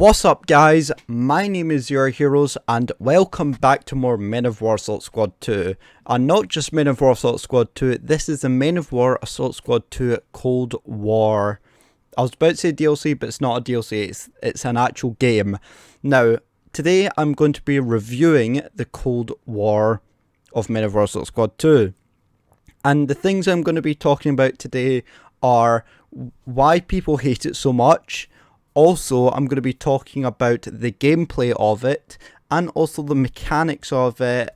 What's up guys, my name is Your Heroes and welcome back to more Men of War Assault Squad 2. And not just Men of War Assault Squad 2, this is the Men of War Assault Squad 2 Cold War. I was about to say DLC, but it's not a DLC, it's an actual game. Now, today I'm going to be reviewing the Cold War of Men of War Assault Squad 2. And the things I'm going to be talking about today are why people hate it so much. Also, I'm going to be talking about the gameplay of it and also the mechanics of it,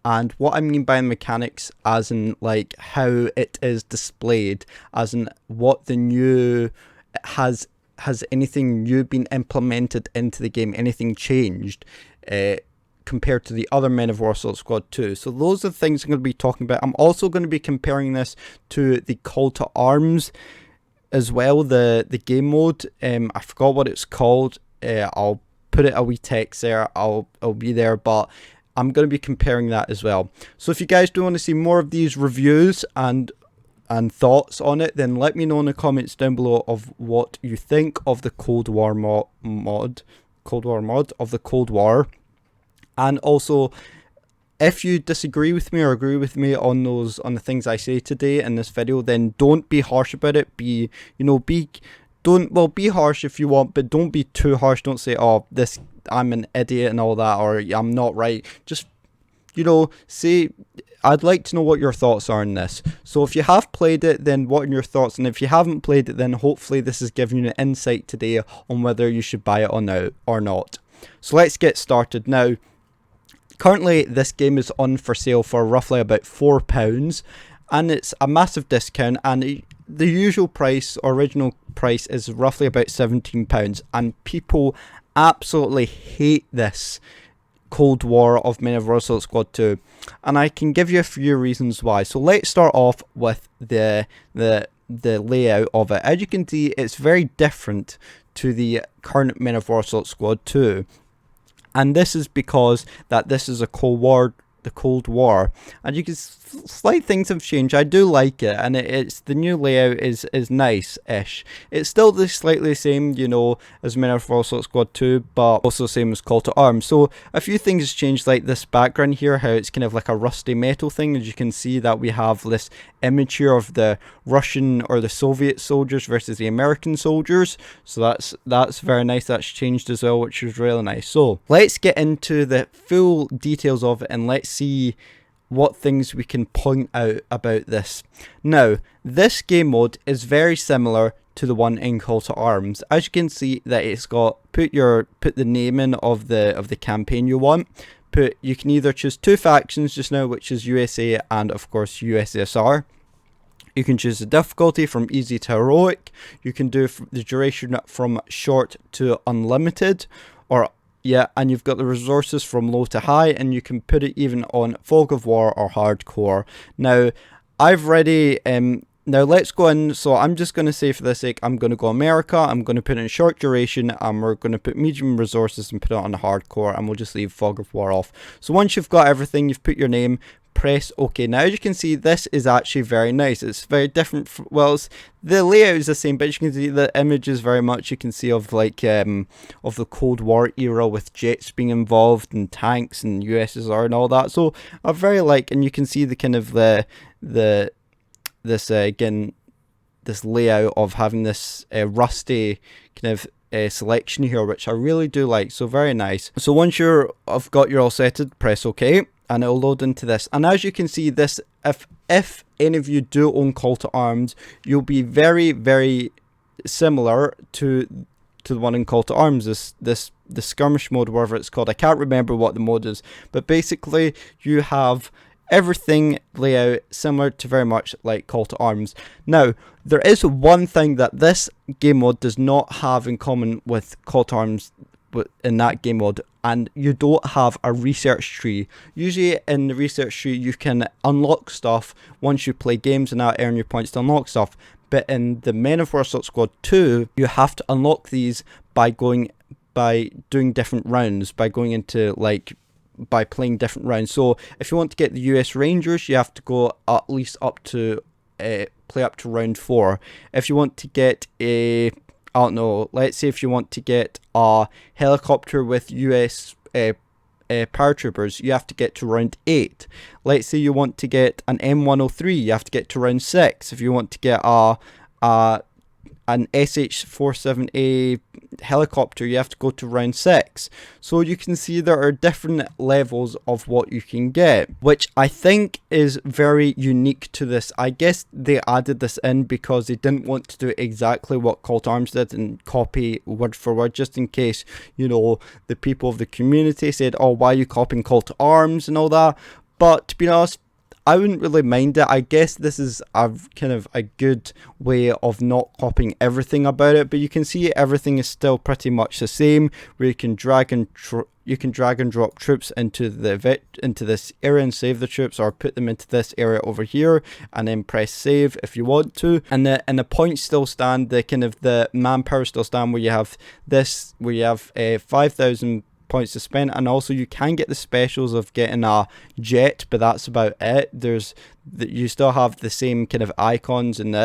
and what I mean by mechanics as in like how it is displayed, as in what the new has anything new been implemented into the game, anything changed compared to the other Men of War Assault Squad 2. So those are the things I'm going to be talking about. I'm also going to be comparing this to the Call to Arms as well, the game mode. I forgot what it's called. I'll put it a wee text there. I'll be there, but I'm going to be comparing that as well. So if you guys do want to see more of these reviews and thoughts on it, then let me know in the comments down below of what you think of the Cold War mod of the Cold War. And also, if you disagree with me or agree with me on the things I say today in this video, then don't be harsh about it. Be harsh if you want, but don't be too harsh. Don't say, oh, I'm an idiot and all that, or I'm not right. Just, say, I'd like to know what your thoughts are on this. So if you have played it, then what are your thoughts? And if you haven't played it, then hopefully this is giving you an insight today on whether you should buy it or not. So let's get started now. Currently, this game is on for sale for roughly about £4, and it's a massive discount, and the usual price, original price, is roughly about £17, and people absolutely hate this Cold War of Men of War Assault Squad 2, and I can give you a few reasons why. So let's start off with the layout of it. As you can see, it's very different to the current Men of War Assault Squad 2. And this is because this is the Cold War, and you can slight things have changed. I do like it, and it's the new layout is nice-ish. It's still slightly the same, as Men of War Assault Squad 2, but also same as Call to Arms. So a few things has changed, like this background here, how it's kind of like a rusty metal thing. As you can see, that we have this image here of the Russian or the Soviet soldiers versus the American soldiers. So that's very nice. That's changed as well, which is really nice. So let's get into the full details of it, and let's see what things we can point out about this. Now, this game mode is very similar to the one in Call to Arms. As you can see, that it's got put the name in of the campaign you want. You can either choose two factions just now, which is USA and of course USSR. You can choose the difficulty from easy to heroic. You can do the duration from short to unlimited, and you've got the resources from low to high, and you can put it even on fog of war or hardcore. Now, now let's go in. So I'm just going to say, for the sake, I'm going to go America. I'm going to put in short duration, and we're going to put medium resources and put it on hardcore, and we'll just leave fog of war off. So once you've got everything, you've put your name, press OK. Now, as you can see, this is actually very nice. It's very different. The layout is the same, but you can see the images very much. You can see of of the Cold War era with jets being involved and tanks and USSR and all that. So I very and you can see the kind of this layout of having this rusty kind of selection here, which I really do like. So very nice. So once I've got you all setted, press OK, and it'll load into this. And as you can see, this, if any of you do own Call to Arms, you'll be very, very similar to the one in Call to Arms, the skirmish mode, whatever it's called. I can't remember what the mode is, but basically you have everything layout similar to very much like Call to Arms. Now, there is one thing that this game mode does not have in common with Call to Arms in that game mode, and you don't have a research tree. Usually in the research tree you can unlock stuff once you play games and earn your points to unlock stuff, but in the Men of War Assault Squad 2 you have to unlock these by doing different rounds, by playing different rounds. So if you want to get the US Rangers, you have to go at least up to play up to round 4. If you want to get I don't know, let's say if you want to get a helicopter with US paratroopers, you have to get to round 8. Let's say you want to get an M103, you have to get to round 6. If you want to get a an SH-47A helicopter, you have to go to round 6. So you can see there are different levels of what you can get, which I think is very unique to this. I guess they added this in because they didn't want to do exactly what Call to Arms did and copy word for word, just in case, you know, the people of the community said, oh, why are you copying Call to Arms and all that. But to be honest, I wouldn't really mind it. I guess this is a kind of a good way of not copying everything about it, but you can see everything is still pretty much the same, where you can drag and drop troops into this area and save the troops, or put them into this area over here and then press save if you want to. And the points still stand, the kind of the manpower still stand, where you have 5,000 points to spend, and also you can get the specials of getting a jet, but that's about it. You still have the same kind of icons and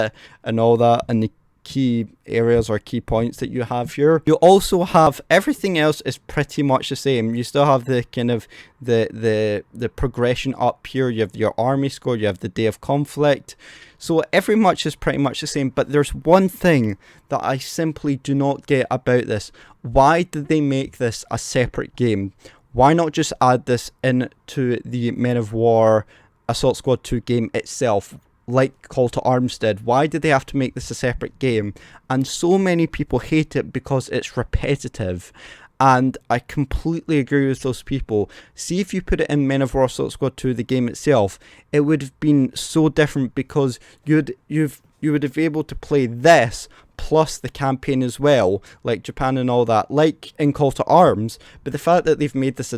all that, and the key areas or key points that you have here. You also have everything else is pretty much the same. You still have the kind of the progression up here. You have your army score, you have the day of conflict. So every much is pretty much the same, but there's one thing that I simply do not get about this. Why did they make this a separate game? Why not just add this into the Men of War Assault Squad 2 game itself, like Call to Arms did? Why did they have to make this a separate game? And so many people hate it because it's repetitive. And I completely agree with those people. See, if you put it in Men of War Assault Squad 2, the game itself, it would have been so different, because you would have been able to play this plus the campaign as well, like Japan and all that, like in Call to Arms. But the fact that they've made this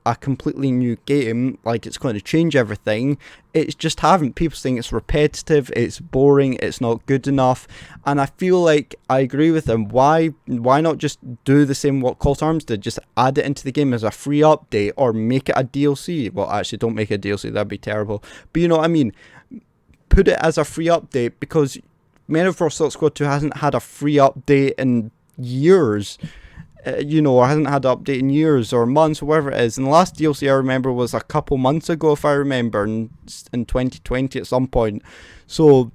a completely new game, like it's going to change everything, it's just haven't. People saying it's repetitive, it's boring, it's not good enough, and I feel like I agree with them. Why not just do the same what Call to Arms did, just add it into the game as a free update, or make it a DLC? Well, actually, don't make it a DLC, that'd be terrible, but you know what I mean, put it as a free update, because Men of War Assault Squad 2 hasn't had a free update in years. Or hasn't had an update in years or months, or whatever it is. And the last DLC I remember was a couple months ago, if I remember, in 2020 at some point. So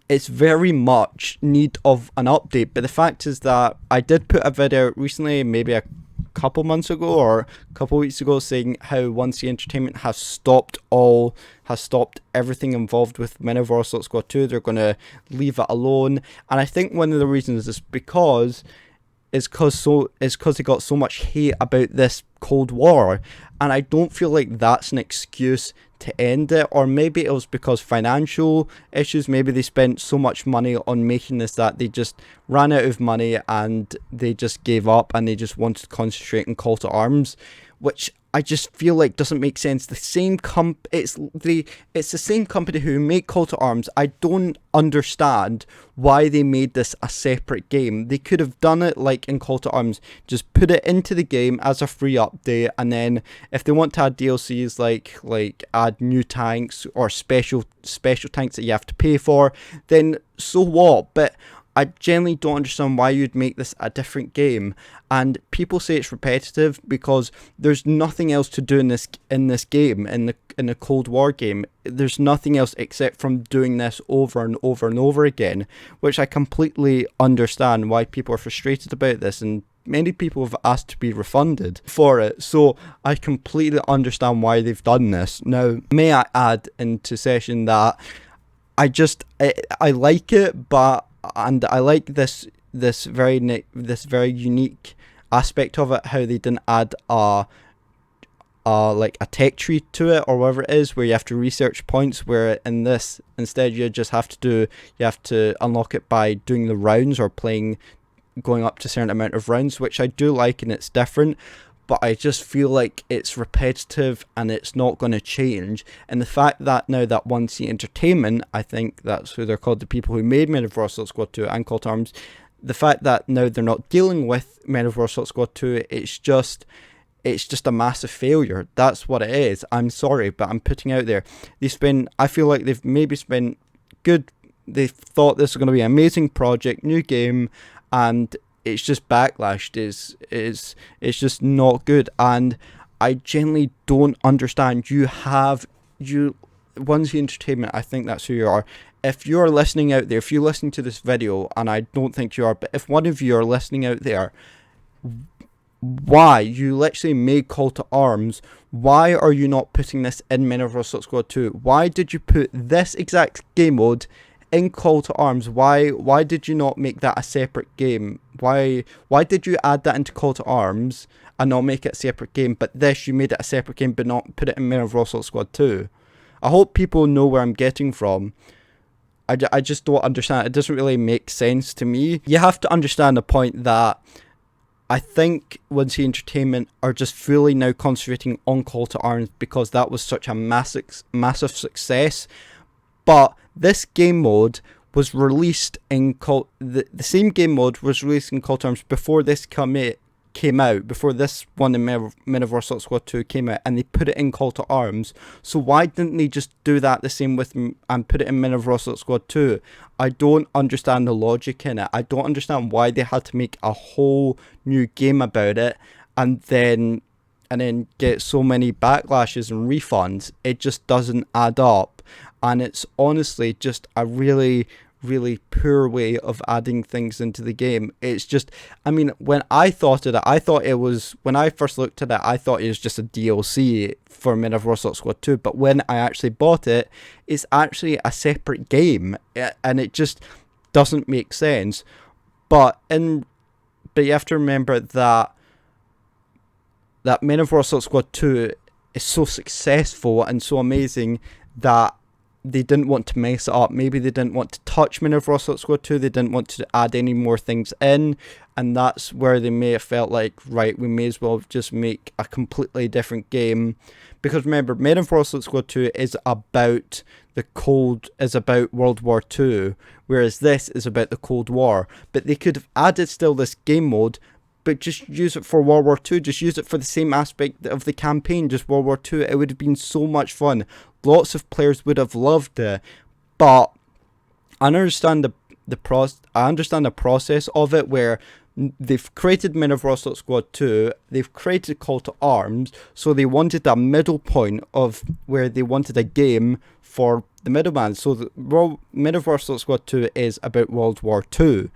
it's very much need of an update. But the fact is that I did put a video out recently, maybe a couple months ago or a couple weeks ago, saying how 1C Entertainment has stopped everything involved with Men of War Assault Squad 2. They're going to leave it alone. And I think one of the reasons is because they got so much hate about this Cold War, and I don't feel like that's an excuse to end it. Or maybe it was because financial issues. Maybe they spent so much money on making this that they just ran out of money and they just gave up, and they just wanted to concentrate on Call to Arms, which I just feel like doesn't make sense. It's the same company who make Call to Arms. I don't understand why they made this a separate game. They could have done it like in Call to Arms, just put it into the game as a free update, and then if they want to add DLCs like add new tanks or special tanks that you have to pay for, then so what? But I genuinely don't understand why you'd make this a different game. And people say it's repetitive because there's nothing else to do in this game, in the Cold War game. There's nothing else except from doing this over and over and over again, which I completely understand why people are frustrated about this, and many people have asked to be refunded for it. So I completely understand why they've done this. Now, may I add into session that I like it, and I like this very unique aspect of it, how they didn't add like a tech tree to it, or whatever it is, where you have to research points, where in this instead you have to unlock it by doing the rounds, or going up to a certain amount of rounds, which I do like, and it's different. But I just feel like it's repetitive and it's not going to change. And the fact that now that 1C Entertainment, I think that's who they're called, the people who made Men of War Assault Squad 2 and Call to Arms, the fact that now they're not dealing with Men of War Assault Squad 2, it's just a massive failure. That's what it is. I'm sorry, but I'm putting out there. I feel like they've maybe spent they thought this was going to be an amazing project, new game, and it's just backlashed. It's just not good, and I genuinely don't understand. You Onesie Entertainment, I think that's who you are. If you're listening out there, if you're listening to this video, and I don't think you are, but if one of you are listening out there, why you literally made Call to Arms, why are you not putting this in Men of War Assault Squad 2? Why did you put this exact game mode in Call to Arms? Why did you not make that a separate game? Why did you add that into Call to Arms and not make it a separate game, but this you made it a separate game but not put it in Men of War Assault Squad 2? I hope people know where I'm getting from. I just don't understand. It doesn't really make sense to me. You have to understand the point that I think Onesie Entertainment are just fully now concentrating on Call to Arms because that was such a massive success. But this game mode was released in the same game mode was released in Call to Arms before this came out, before this one in Men of War Assault Squad 2 came out, and they put it in Call to Arms. So why didn't they just do that the same with and put it in Men of War Assault Squad 2? I don't understand the logic in it. I don't understand why they had to make a whole new game about it and then get so many backlashes and refunds. It just doesn't add up, and it's honestly just a really poor way of adding things into the game. It's just, I mean, when I thought of it, when I first looked at it, I thought it was just a DLC for Men of War Assault Squad 2, but when I actually bought it, it's actually a separate game, and it just doesn't make sense. But you have to remember that Men of War Assault Squad 2 is so successful and so amazing that they didn't want to mess it up. Maybe they didn't want to touch Men of War Assault Squad 2. They didn't want to add any more things in. And that's where they may have felt like, right, we may as well just make a completely different game. Because remember, Men of War Assault Squad 2 is about World War II. Whereas this is about the Cold War. But they could have added still this game mode, but just use it for World War II. Just use it for the same aspect of the campaign, just World War II. It would have been so much fun. Lots of players would have loved it. But I understand the process of it, where they've created Men of War Assault Squad 2, they've created Call to Arms, so they wanted a middle point of where they wanted a game for the middleman. So Men of War Assault Squad 2 is about World War II.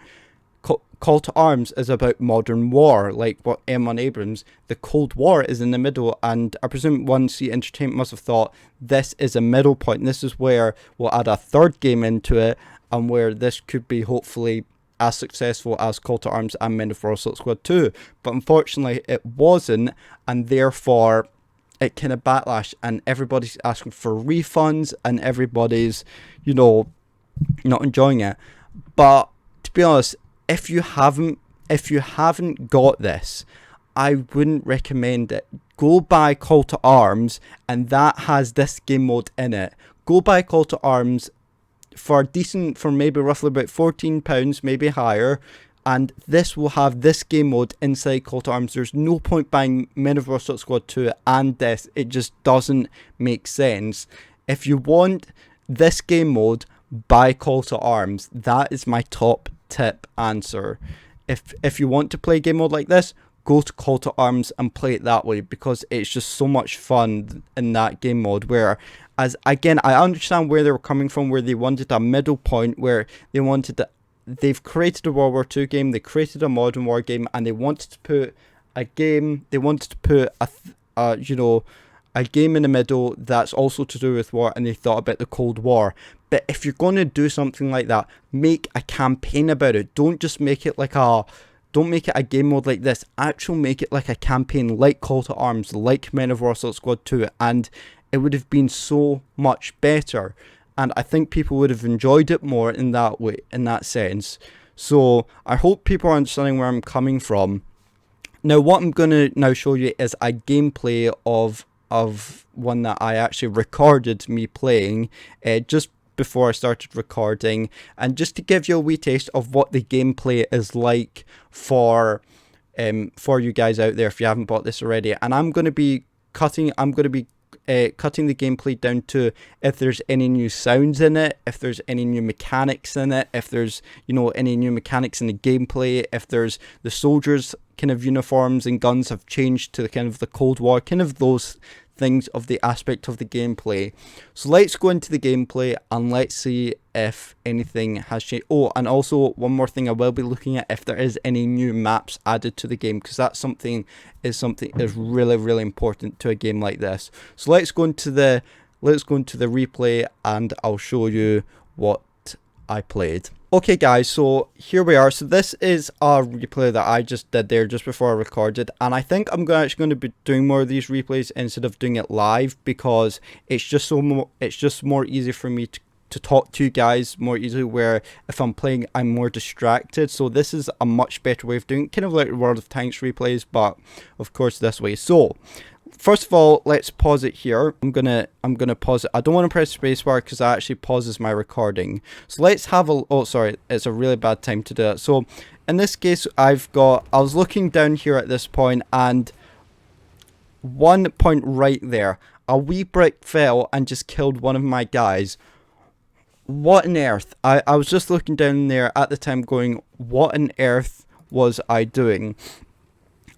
Call to Arms is about modern war, like what M1 Abrams. The Cold War is in the middle, and I presume Onesie Entertainment must have thought this is a middle point. This is where we'll add a third game into it, and where this could be hopefully as successful as Call to Arms and Men of War Assault Squad 2. But unfortunately, it wasn't, and therefore it kind of backlash, and everybody's asking for refunds, and everybody's, not enjoying it. But to be honest, if you haven't got this, I wouldn't recommend it. Go buy Call to Arms, and that has this game mode in it. Go buy Call to Arms for maybe roughly about £14, maybe higher, and this will have this game mode inside Call to Arms. There's no point buying Men of War Assault Squad 2 and this. It just doesn't make sense. If you want this game mode, buy Call to Arms. That is my top tip answer. If you want to play a game mode like this, go to Call to Arms and play it that way, because it's just so much fun in that game mode. Where, as again, I understand where they were coming from, where they wanted a middle point, where they've created a World War II game, they created a modern war game, and they wanted to put a game in the middle that's also to do with war, and they thought about the Cold War. But if you're going to do something like that, make a campaign about it. Don't just make it don't make it a game mode like this. Actually make it like a campaign, like Call to Arms, like Men of War Assault Squad 2, and it would have been so much better. And I think people would have enjoyed it more in that way, in that sense. So I hope people are understanding where I'm coming from. Now, what I'm going to now show you is a gameplay of one that I actually recorded me playing just before I started recording, and just to give you a wee taste of what the gameplay is like for you guys out there if you haven't bought this already. And I'm going to be cutting the gameplay down to if there's any new sounds in it, if there's any new mechanics in it, if there's, you know, any new mechanics in the gameplay, if there's the soldiers kind of uniforms and guns have changed to the kind of the Cold War, kind of those things of the aspect of the gameplay. So let's go into the gameplay and let's see if anything has changed. Oh, and also one more thing I will be looking at, if there is any new maps added to the game, because that's something is really, really important to a game like this. So let's go into the replay and I'll show you what I played. Okay guys, so here we are. So this is a replay that I just did there just before I recorded, and I think I'm actually going to be doing more of these replays instead of doing it live, because it's just more easy for me to talk to you guys more easily, where if I'm playing I'm more distracted. So this is a much better way of doing it, kind of like World of Tanks replays, but of course this way. So first of all, let's pause it here. I'm gonna pause it. I don't want to press spacebar because that actually pauses my recording. So let's have a, oh sorry, it's a really bad time to do it. So in this case, I was looking down here at this point, and one point right there, a wee brick fell and just killed one of my guys. What on earth? I was just looking down there at the time going, what on earth was I doing?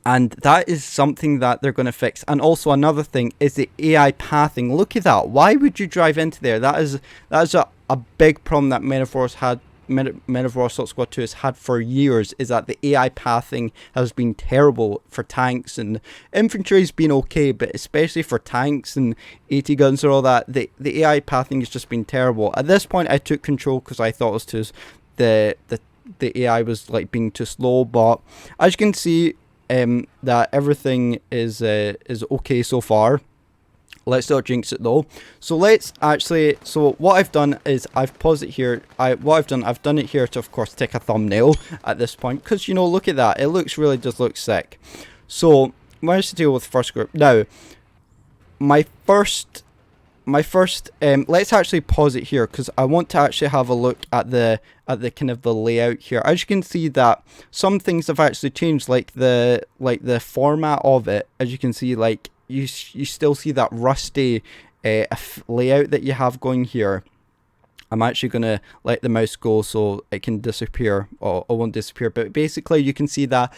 And that is something that they're going to fix. And also another thing is the AI pathing. Look at that. Why would you drive into there? That is a big problem that Men of War Assault Squad 2 has had for years, is that the AI pathing has been terrible for tanks, and infantry's been okay, but especially for tanks and AT guns and all that, the AI pathing has just been terrible. At this point I took control because I thought it was the AI was like being too slow, but as you can see, that everything is okay so far. Let's not jinx it though. So let's actually, so what I've done is I've paused it here. I've done it here to of course take a thumbnail at this point, because you know, look at that, it really does look sick. So managed to deal with first group. Now my first let's actually pause it here because I want to actually have a look at the kind of the layout here. As you can see that some things have actually changed, like the format of it. As you can see, like you still see that rusty layout that you have going here. I'm actually going to let the mouse go so it can disappear, or it won't disappear, but basically you can see that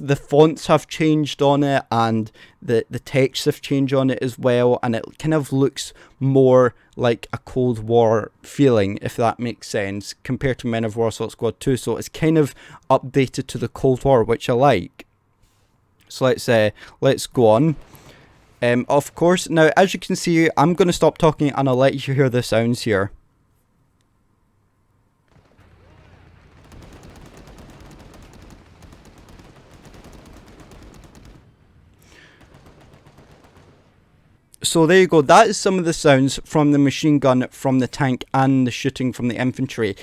the fonts have changed on it, and the text have changed on it as well, and it kind of looks more like a Cold War feeling, if that makes sense, compared to Men of War Assault Squad 2. So it's kind of updated to the Cold War, which I like. So let's go on. Of course, now as you can see, I'm going to stop talking and I'll let you hear the sounds here. So there you go, that is some of the sounds from the machine gun, from the tank, and the shooting from the infantry.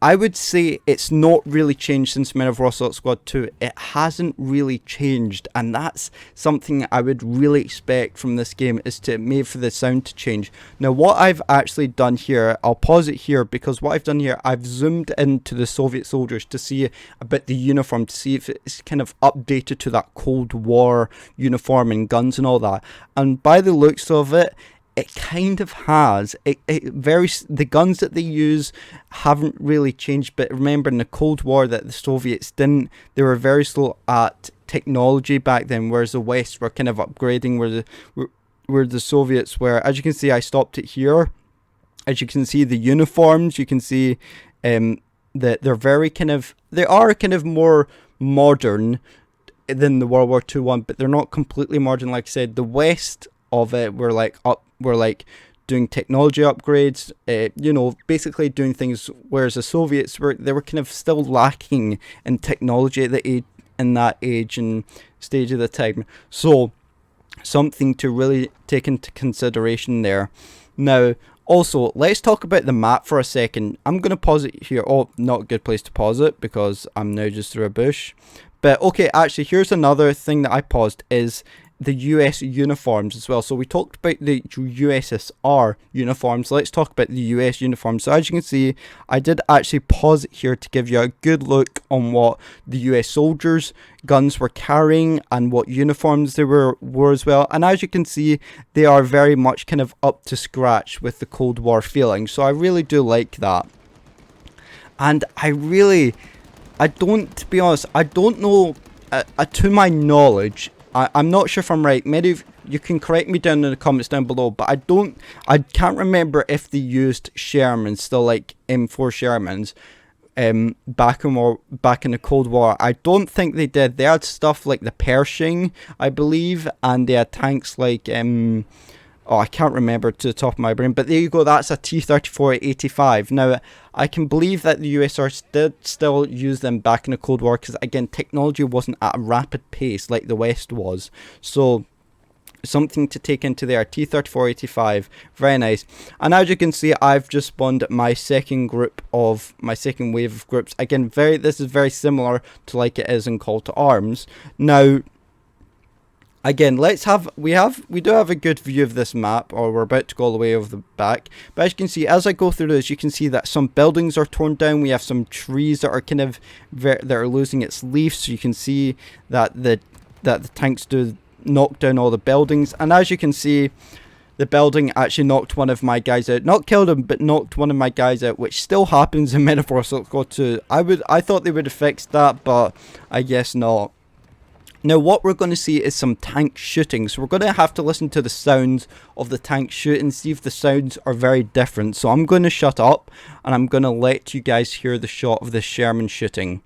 I would say it's not really changed since Men of War Assault Squad 2. It hasn't really changed, and that's something I would really expect from this game, is to maybe for the sound to change. Now what I've actually done here, I'll pause it here, because what I've done here, I've zoomed into the Soviet soldiers to see a bit the uniform, to see if it's kind of updated to that Cold War uniform and guns and all that. And by the looks of it, it kind of has. The guns that they use haven't really changed, but remember in the Cold War that the Soviets didn't, they were very slow at technology back then, whereas the West were kind of upgrading, where the Soviets were. As you can see, I stopped it here. As you can see, the uniforms, you can see that they are kind of more modern than the World War II one, but they're not completely modern. Like I said, the West of it were like doing technology upgrades, you know, basically doing things, whereas the Soviets were kind of still lacking in technology at in that age and stage of the time. So something to really take into consideration there. Now also, let's talk about the map for a second. I'm going to pause it here. Oh, not a good place to pause it because I'm now just through a bush. But okay, actually here's another thing that I paused, is the US uniforms as well. So we talked about the USSR uniforms. Let's talk about the US uniforms. So as you can see, I did actually pause it here to give you a good look on what the US soldiers' guns were carrying and what uniforms they were as well. And as you can see, they are very much kind of up to scratch with the Cold War feeling. So I really do like that. And to be honest, I don't know, to my knowledge, I'm not sure if I'm right. Maybe you can correct me down in the comments down below, but I can't remember if they used Shermans, still like M4 Shermans, back in the Cold War. I don't think they did. They had stuff like the Pershing, I believe, and they had tanks like I can't remember to the top of my brain, but there you go, that's a T-34-85. Now, I can believe that the USSR did still use them back in the Cold War, because again, technology wasn't at a rapid pace like the West was. So, something to take into there. T-34-85, very nice. And as you can see, I've just spawned my second wave of groups. Again, this is very similar to like it is in Call to Arms. Now, again, we do have a good view of this map, or we're about to go all the way over the back. But as you can see, as I go through this, you can see that some buildings are torn down. We have some trees that are kind of that are losing its leaves. So you can see that the tanks do knock down all the buildings. And as you can see, the building actually knocked one of my guys out. Not killed him, but knocked one of my guys out, which still happens in Metaphor Assault Squad 2. I thought they would have fixed that, but I guess not. Now, what we're going to see is some tank shooting. So we're going to have to listen to the sounds of the tank shooting, see if the sounds are very different. So I'm going to shut up, and I'm going to let you guys hear the shot of the Sherman shooting.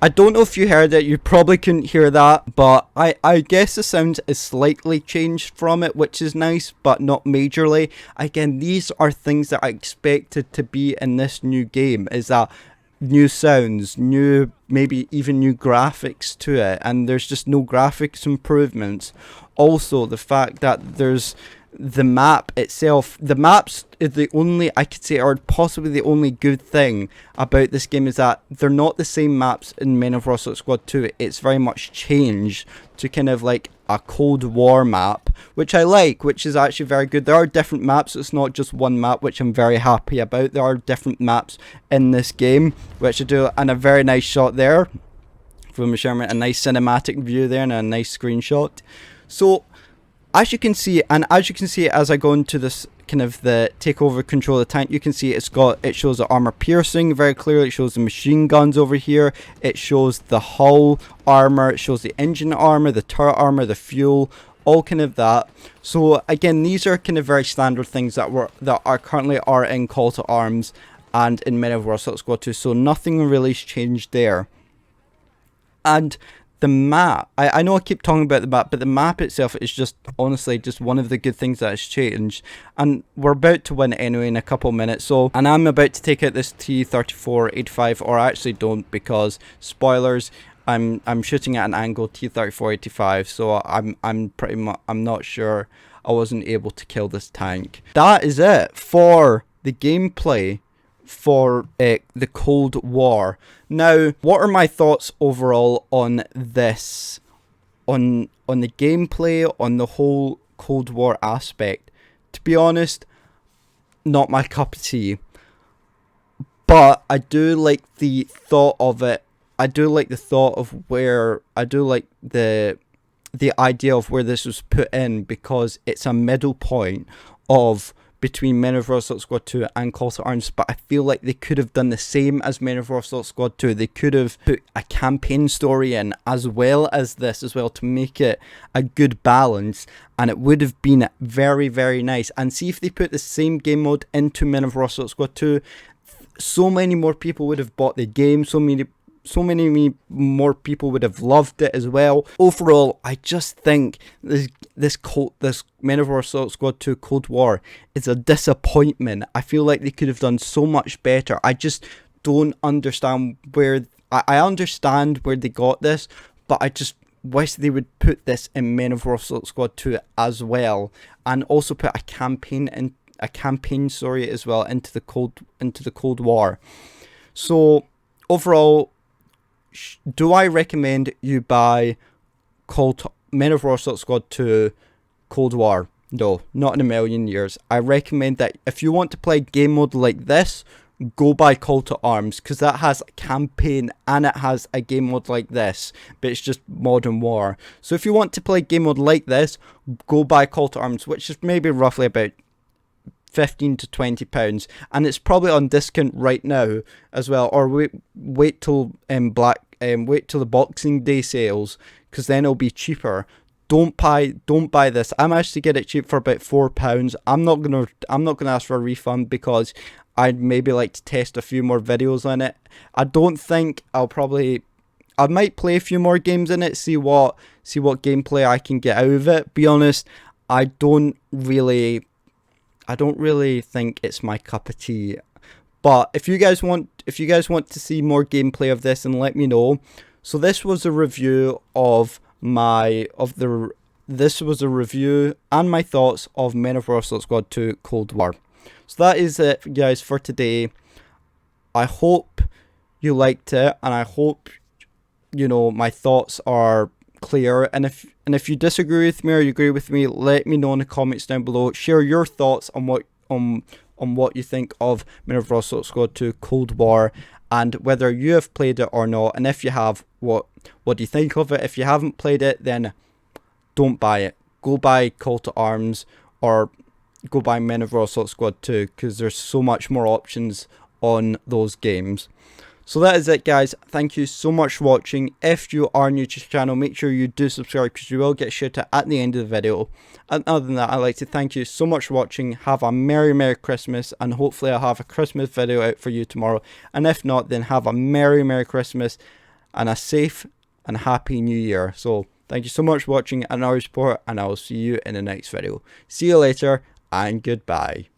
I don't know if you heard it, you probably couldn't hear that, but I guess the sound is slightly changed from it, which is nice, but not majorly. Again, these are things that I expected to be in this new game, is that new sounds, maybe even new graphics to it, and there's just no graphics improvements. Also, the fact that there's the map itself, the maps is the only, I could say, or possibly the only good thing about this game, is that they're not the same maps in Men of Assault Squad 2. It's very much changed to kind of like a Cold War map, which I like, which is actually very good. There are different maps, it's not just one map, which I'm very happy about. There are different maps in this game, which I do, and a very nice shot there from Sherman, a nice cinematic view there, and a nice screenshot. So, as you can see, as I go into this kind of the take over control of the tank, you can see it shows the armor piercing very clearly. It shows the machine guns over here. It shows the hull armor. It shows the engine armor, the turret armor, the fuel, all kind of that. So again, these are kind of very standard things that are currently in Call to Arms and in Men of Assault Squad 2. So nothing really has changed there. And the map, I know I keep talking about the map, but the map itself is just, honestly, just one of the good things that has changed. And we're about to win anyway in a couple minutes, so, and I'm about to take out this T-34-85, or I actually don't, because, spoilers, I'm shooting at an angle T-34-85, so I'm not sure I wasn't able to kill this tank. That is it for the gameplay for the Cold War. Now, what are my thoughts overall on this, on the gameplay, on the whole Cold War aspect? To be honest, not my cup of tea, but I do like the thought of it. I do like the thought of where, I do like the idea of where this was put in, because it's a middle point of between Men of Assault Squad 2 and Call to Arms, but I feel like they could have done the same as Men of Assault Squad 2. They could have put a campaign story in as well as this as well to make it a good balance, and it would have been very, very nice. And see, if they put the same game mode into Men of Assault Squad 2, so many more people would have bought the game, so many more people would have loved it as well. Overall, I just think this Men of Assault Squad 2 Cold War is a disappointment. I feel like they could have done so much better. I just don't understand where, I understand where they got this, but I just wish they would put this in Men of War Assault Squad 2 as well, and also put a campaign as well into the Cold War. So overall, do I recommend you buy Men of War Assault Squad 2 Cold War? No, not in a million years. I recommend that if you want to play game mode like this, go buy Call to Arms, because that has a campaign and it has a game mode like this, but it's just Modern War. So if you want to play game mode like this, go buy Call to Arms, which is maybe roughly about £15 to £20, and it's probably on discount right now as well. Or wait till the Boxing Day sales, because then it'll be cheaper. Don't buy this. I managed to get it cheap for about £4. I'm not gonna ask for a refund, because I'd maybe like to test a few more videos on it. I don't think I might play a few more games in it, see what gameplay I can get out of it. Be honest, I don't really think it's my cup of tea. But if you guys want to see more gameplay of this, then let me know. So this was a review this was a review and my thoughts of Men of War Assault Squad 2 Cold War. So that is it, guys, for today. I hope you liked it, and I hope my thoughts are clear. And if you disagree with me or you agree with me, let me know in the comments down below. Share your thoughts on what you think of Men of War Assault Squad 2 Cold War, and whether you have played it or not. And if you have, what do you think of it? If you haven't played it, then don't buy it. Go buy Call to Arms, or go buy Men of War Assault Squad 2, because there's so much more options on those games. So that is it, guys. Thank you so much for watching. If you are new to the channel, make sure you do subscribe, because you will get shouted at the end of the video. And other than that, I'd like to thank you so much for watching. Have a Merry Christmas, and hopefully I'll have a Christmas video out for you tomorrow. And if not, then have a Merry Christmas and a safe and happy New Year. So thank you so much for watching and our support, and I will see you in the next video. See you later, and goodbye.